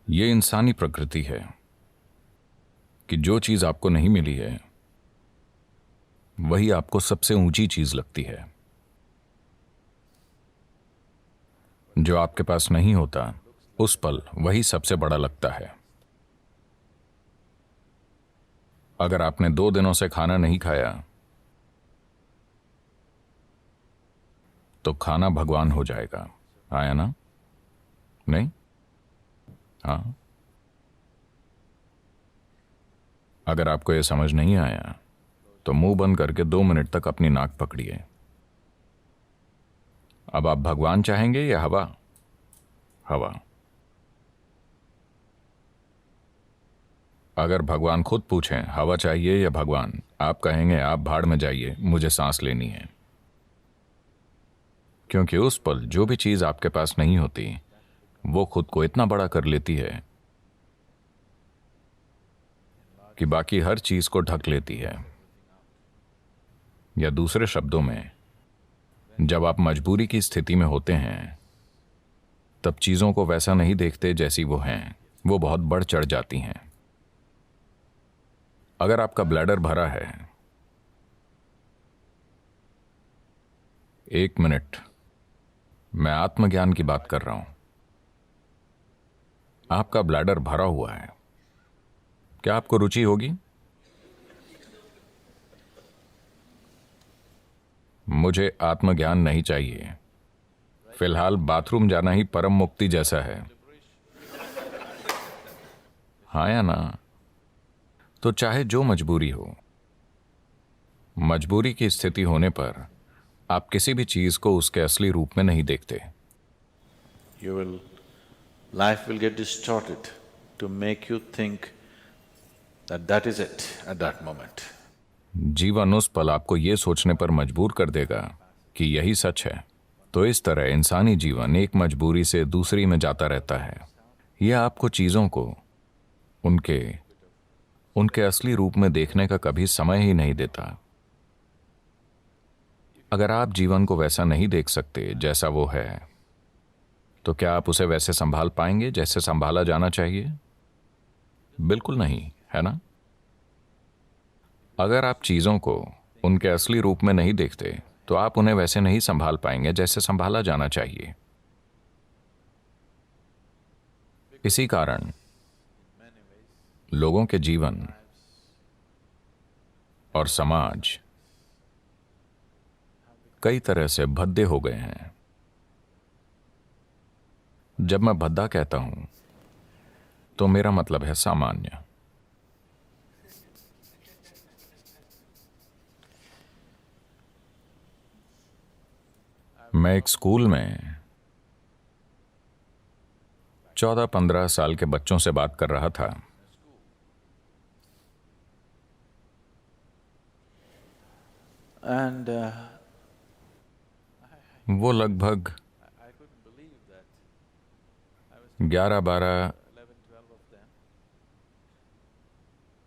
ये इंसानी प्रकृति है कि जो चीज आपको नहीं मिली है वही आपको सबसे ऊंची चीज लगती है। जो आपके पास नहीं होता उस पल वही सबसे बड़ा लगता है। अगर आपने 2 दिनों से खाना नहीं खाया तो खाना भगवान हो जाएगा। आया ना? नहीं? हाँ। अगर आपको यह समझ नहीं आया तो मुंह बंद करके 2 मिनट तक अपनी नाक पकड़िए। अब आप भगवान चाहेंगे या हवा? हवा। अगर भगवान खुद पूछें हवा चाहिए या भगवान, आप कहेंगे आप भाड़ में जाइए, मुझे सांस लेनी है। क्योंकि उस पल जो भी चीज आपके पास नहीं होती वो खुद को इतना बड़ा कर लेती है कि बाकी हर चीज को ढक लेती है। या दूसरे शब्दों में, जब आप मजबूरी की स्थिति में होते हैं तब चीजों को वैसा नहीं देखते जैसी वो हैं, वो बहुत बढ़ चढ़ जाती हैं। अगर आपका ब्लैडर भरा है, 1 मिनट, मैं आत्मज्ञान की बात कर रहा हूं। आपका ब्लैडर भरा हुआ है, क्या आपको रुचि होगी? मुझे आत्मज्ञान नहीं चाहिए। फिलहाल बाथरूम जाना ही परम मुक्ति जैसा है। हाँ या ना? तो चाहे जो मजबूरी हो, मजबूरी की स्थिति होने पर आप किसी भी चीज को उसके असली रूप में नहीं देखते। Life will get distorted to make you think that that is it at that moment. जीवन उस पल आपको यह सोचने पर मजबूर कर देगा कि यही सच है। तो इस तरह इंसानी जीवन एक मजबूरी से दूसरी में जाता रहता है। यह आपको चीजों को उनके असली रूप में देखने का कभी समय ही नहीं देता। अगर आप जीवन को वैसा नहीं देख सकते जैसा वो है, तो क्या आप उसे वैसे संभाल पाएंगे जैसे संभाला जाना चाहिए? बिल्कुल नहीं, है ना? अगर आप चीजों को उनके असली रूप में नहीं देखते तो आप उन्हें वैसे नहीं संभाल पाएंगे जैसे संभाला जाना चाहिए। इसी कारण लोगों के जीवन और समाज कई तरह से भद्दे हो गए हैं। जब मैं भद्दा कहता हूं तो मेरा मतलब है सामान्य। मैं एक स्कूल में 14-15 साल के बच्चों से बात कर रहा था। And वो लगभग 11-12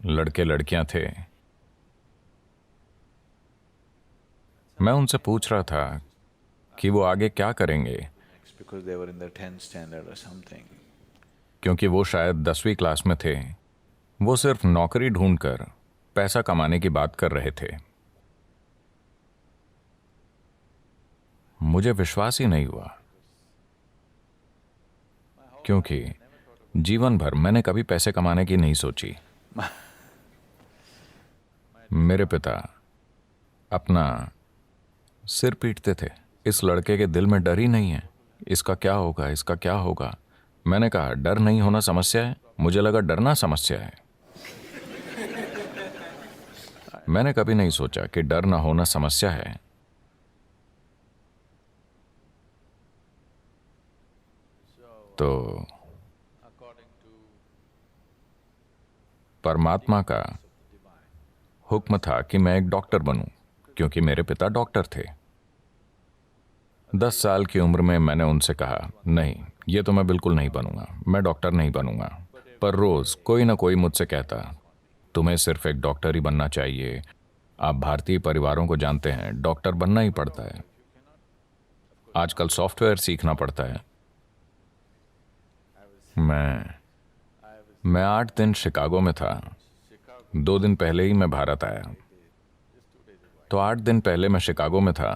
लड़के लड़कियां थे। मैं उनसे पूछ रहा था कि वो आगे क्या करेंगे, because they were in the 10th standard or something. क्योंकि वो शायद 10वीं क्लास में थे। वो सिर्फ नौकरी ढूंढकर पैसा कमाने की बात कर रहे थे। मुझे विश्वास ही नहीं हुआ, क्योंकि जीवन भर मैंने कभी पैसे कमाने की नहीं सोची। मेरे पिता अपना सिर पीटते थे, इस लड़के के दिल में डर ही नहीं है, इसका क्या होगा, इसका क्या होगा। मैंने कहा डर नहीं होना समस्या है? मुझे लगा डरना समस्या है। मैंने कभी नहीं सोचा कि डर ना होना समस्या है। तो परमात्मा का हुक्म था कि मैं एक डॉक्टर बनूं, क्योंकि मेरे पिता डॉक्टर थे। 10 साल की उम्र में मैंने उनसे कहा नहीं, ये तो मैं बिल्कुल नहीं बनूंगा, मैं डॉक्टर नहीं बनूंगा। पर रोज कोई ना कोई मुझसे कहता तुम्हें सिर्फ एक डॉक्टर ही बनना चाहिए। आप भारतीय परिवारों को जानते हैं, डॉक्टर बनना ही पड़ता है। आजकल सॉफ्टवेयर सीखना पड़ता है। मैं मैं 8 दिन शिकागो में था। 2 दिन पहले ही मैं भारत आया। तो 8 दिन पहले मैं शिकागो में था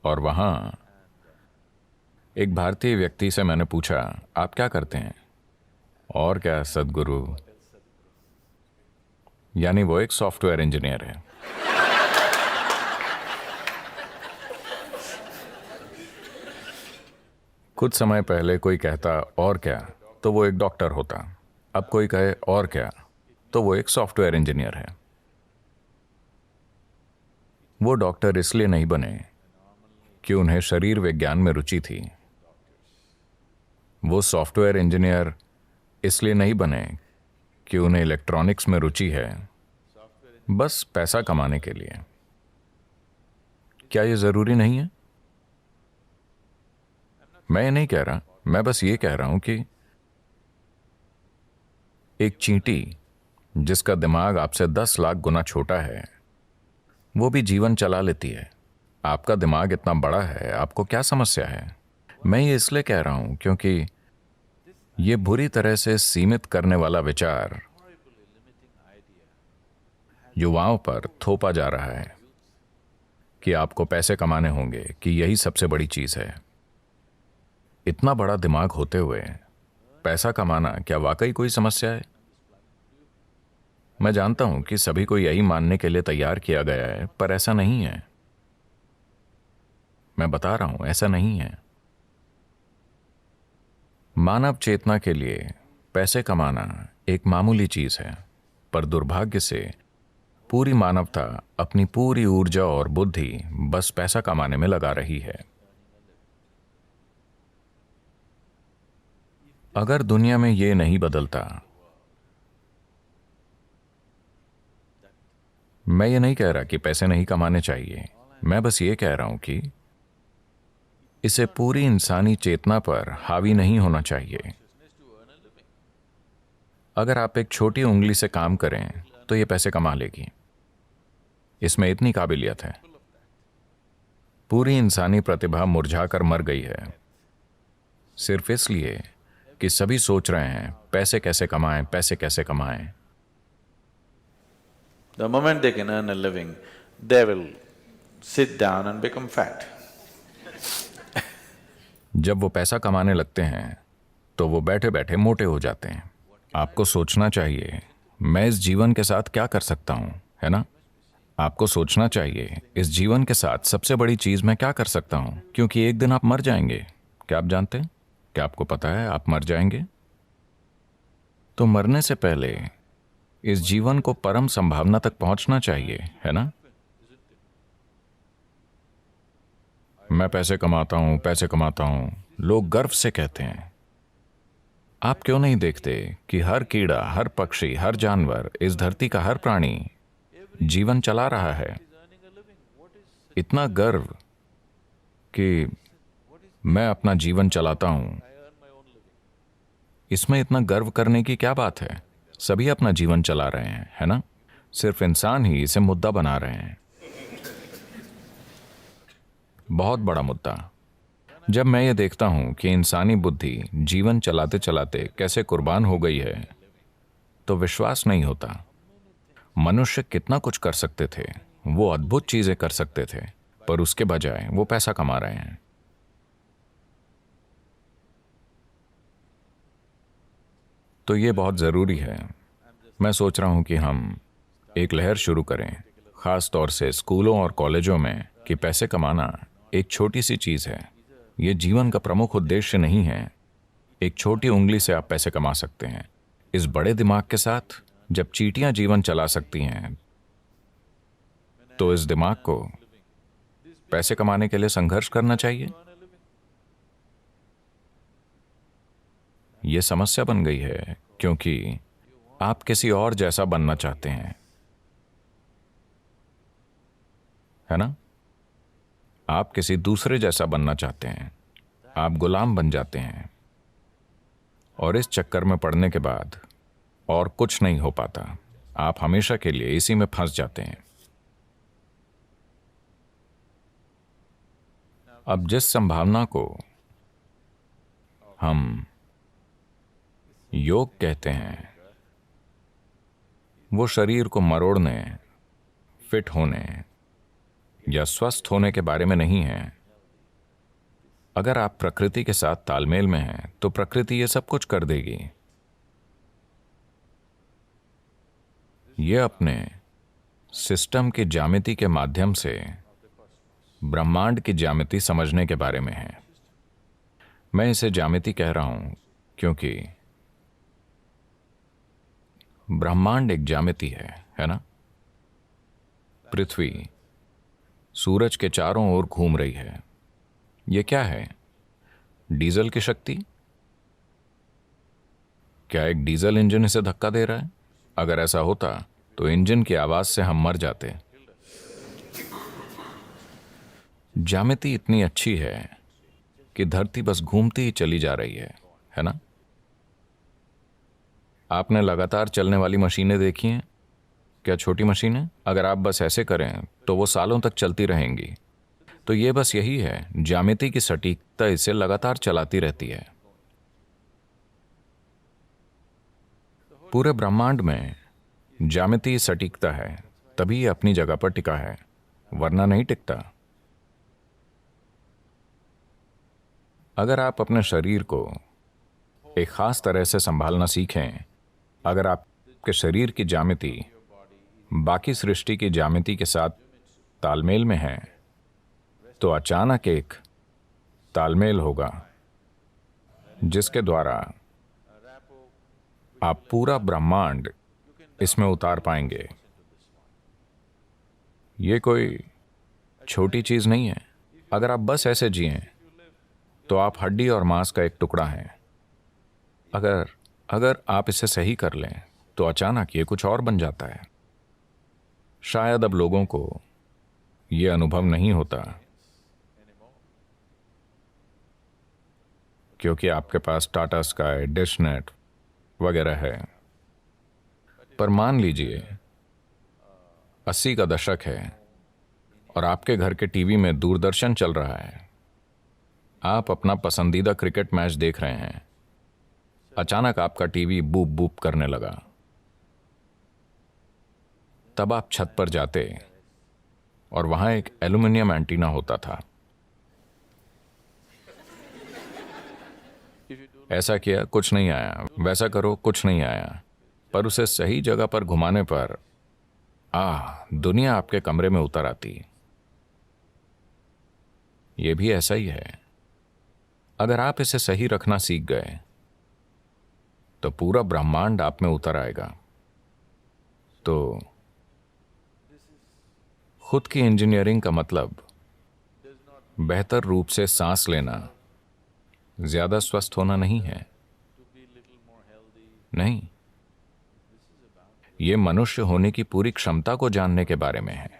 और वहां एक भारतीय व्यक्ति से मैंने पूछा, आप क्या करते हैं? और क्या सदगुरु, यानी वो एक सॉफ्टवेयर इंजीनियर है। कुछ समय पहले कोई कहता और क्या, तो वो एक डॉक्टर होता। अब कोई कहे और क्या, तो वो एक सॉफ्टवेयर इंजीनियर है। वो डॉक्टर इसलिए नहीं बने कि उन्हें शरीर विज्ञान में रुचि थी। वो सॉफ्टवेयर इंजीनियर इसलिए नहीं बने कि उन्हें इलेक्ट्रॉनिक्स में रुचि है, बस पैसा कमाने के लिए। क्या ये जरूरी नहीं है? मैं ये नहीं कह रहा, मैं बस ये कह रहा हूं कि एक चींटी जिसका दिमाग आपसे 10 लाख गुना छोटा है, वो भी जीवन चला लेती है। आपका दिमाग इतना बड़ा है, आपको क्या समस्या है? मैं ये इसलिए कह रहा हूं क्योंकि ये बुरी तरह से सीमित करने वाला विचार युवाओं पर थोपा जा रहा है कि आपको पैसे कमाने होंगे, कि यही सबसे बड़ी चीज है। इतना बड़ा दिमाग होते हुए पैसा कमाना क्या वाकई कोई समस्या है? मैं जानता हूं कि सभी को यही मानने के लिए तैयार किया गया है, पर ऐसा नहीं है। मैं बता रहा हूं, ऐसा नहीं है। मानव चेतना के लिए पैसे कमाना एक मामूली चीज है, पर दुर्भाग्य से पूरी मानवता अपनी पूरी ऊर्जा और बुद्धि बस पैसा कमाने में लगा रही है। अगर दुनिया में ये नहीं बदलता, मैं ये नहीं कह रहा कि पैसे नहीं कमाने चाहिए, मैं बस ये कह रहा हूं कि इसे पूरी इंसानी चेतना पर हावी नहीं होना चाहिए। अगर आप एक छोटी उंगली से काम करें तो ये पैसे कमा लेगी, इसमें इतनी काबिलियत है। पूरी इंसानी प्रतिभा मुरझाकर मर गई है, सिर्फ इसलिए कि सभी सोच रहे हैं पैसे कैसे कमाएं, पैसे कैसे कमाएं। The moment they can earn a living, they will sit down and become fat. जब वो पैसा कमाने लगते हैं तो वो बैठे बैठे मोटे हो जाते हैं। आपको सोचना चाहिए, मैं इस जीवन के साथ क्या कर सकता हूं, है ना? आपको सोचना चाहिए, इस जीवन के साथ सबसे बड़ी चीज मैं क्या कर सकता हूं, क्योंकि एक दिन आप मर जाएंगे। क्या आप जानते हैं? क्या आपको पता है आप मर जाएंगे? तो मरने से पहले इस जीवन को परम संभावना तक पहुंचना चाहिए, है ना? मैं पैसे कमाता हूं, पैसे कमाता हूं, लोग गर्व से कहते हैं। आप क्यों नहीं देखते कि हर कीड़ा, हर पक्षी, हर जानवर, इस धरती का हर प्राणी जीवन चला रहा है? इतना गर्व कि मैं अपना जीवन चलाता हूं, इसमें इतना गर्व करने की क्या बात है? सभी अपना जीवन चला रहे हैं, है ना? सिर्फ इंसान ही इसे मुद्दा बना रहे हैं। बहुत बड़ा मुद्दा। जब मैं ये देखता हूं कि इंसानी बुद्धि जीवन चलाते चलाते कैसे कुर्बान हो गई है, तो विश्वास नहीं होता। मनुष्य कितना कुछ कर सकते थे, वो अद्भुत चीजें कर सकते थे, पर उसके बजाय वो पैसा कमा रहे हैं। तो ये बहुत जरूरी है। मैं सोच रहा हूं कि हम एक लहर शुरू करें, खास तौर से स्कूलों और कॉलेजों में, कि पैसे कमाना एक छोटी सी चीज है। ये जीवन का प्रमुख उद्देश्य नहीं है। एक छोटी उंगली से आप पैसे कमा सकते हैं। इस बड़े दिमाग के साथ जब चींटियां जीवन चला सकती हैं, तो इस दिमाग को पैसे कमाने के लिए संघर्ष करना चाहिए। यह समस्या बन गई है क्योंकि आप किसी और जैसा बनना चाहते हैं, है ना? आप किसी दूसरे जैसा बनना चाहते हैं। आप गुलाम बन जाते हैं और इस चक्कर में पड़ने के बाद और कुछ नहीं हो पाता। आप हमेशा के लिए इसी में फंस जाते हैं। अब जिस संभावना को हम योग कहते हैं वो शरीर को मरोड़ने, फिट होने या स्वस्थ होने के बारे में नहीं है। अगर आप प्रकृति के साथ तालमेल में हैं तो प्रकृति ये सब कुछ कर देगी। ये अपने सिस्टम की ज्यामिति के माध्यम से ब्रह्मांड की ज्यामिति समझने के बारे में है। मैं इसे ज्यामिति कह रहा हूं क्योंकि ब्रह्मांड एक ज्यामिति है ना? पृथ्वी सूरज के चारों ओर घूम रही है। यह क्या है? डीजल की शक्ति? क्या एक डीजल इंजन इसे धक्का दे रहा है? अगर ऐसा होता तो इंजन की आवाज से हम मर जाते। ज्यामिति इतनी अच्छी है कि धरती बस घूमती ही चली जा रही है ना? आपने लगातार चलने वाली मशीनें देखी हैं? क्या छोटी मशीनें? अगर आप बस ऐसे करें तो वो सालों तक चलती रहेंगी। तो ये बस यही है, ज्यामिति की सटीकता इसे लगातार चलाती रहती है। पूरे ब्रह्मांड में ज्यामिति सटीकता है, तभी ये अपनी जगह पर टिका है, वरना नहीं टिकता। अगर आप अपने शरीर को एक खास तरह से संभालना सीखें, अगर आपके शरीर की ज्यामिति बाकी सृष्टि की ज्यामिति के साथ तालमेल में है, तो अचानक एक तालमेल होगा जिसके द्वारा आप पूरा ब्रह्मांड इसमें उतार पाएंगे। ये कोई छोटी चीज नहीं है। अगर आप बस ऐसे जिएं तो आप हड्डी और मांस का एक टुकड़ा हैं। अगर आप इसे सही कर लें तो अचानक ये कुछ और बन जाता है। शायद अब लोगों को ये अनुभव नहीं होता क्योंकि आपके पास टाटा स्काई, डिश नेट वगैरह है। पर मान लीजिए 80 का दशक है और आपके घर के टीवी में दूरदर्शन चल रहा है। आप अपना पसंदीदा क्रिकेट मैच देख रहे हैं। अचानक आपका टीवी बूप बूप करने लगा। तब आप छत पर जाते और वहां एक एल्यूमिनियम एंटीना होता था। ऐसा किया, कुछ नहीं आया। वैसा करो, कुछ नहीं आया। पर उसे सही जगह पर घुमाने पर दुनिया आपके कमरे में उतर आती। यह भी ऐसा ही है। अगर आप इसे सही रखना सीख गए तो पूरा ब्रह्मांड आप में उतर आएगा। तो खुद की इंजीनियरिंग का मतलब बेहतर रूप से सांस लेना, ज्यादा स्वस्थ होना नहीं है। नहीं, ये मनुष्य होने की पूरी क्षमता को जानने के बारे में है।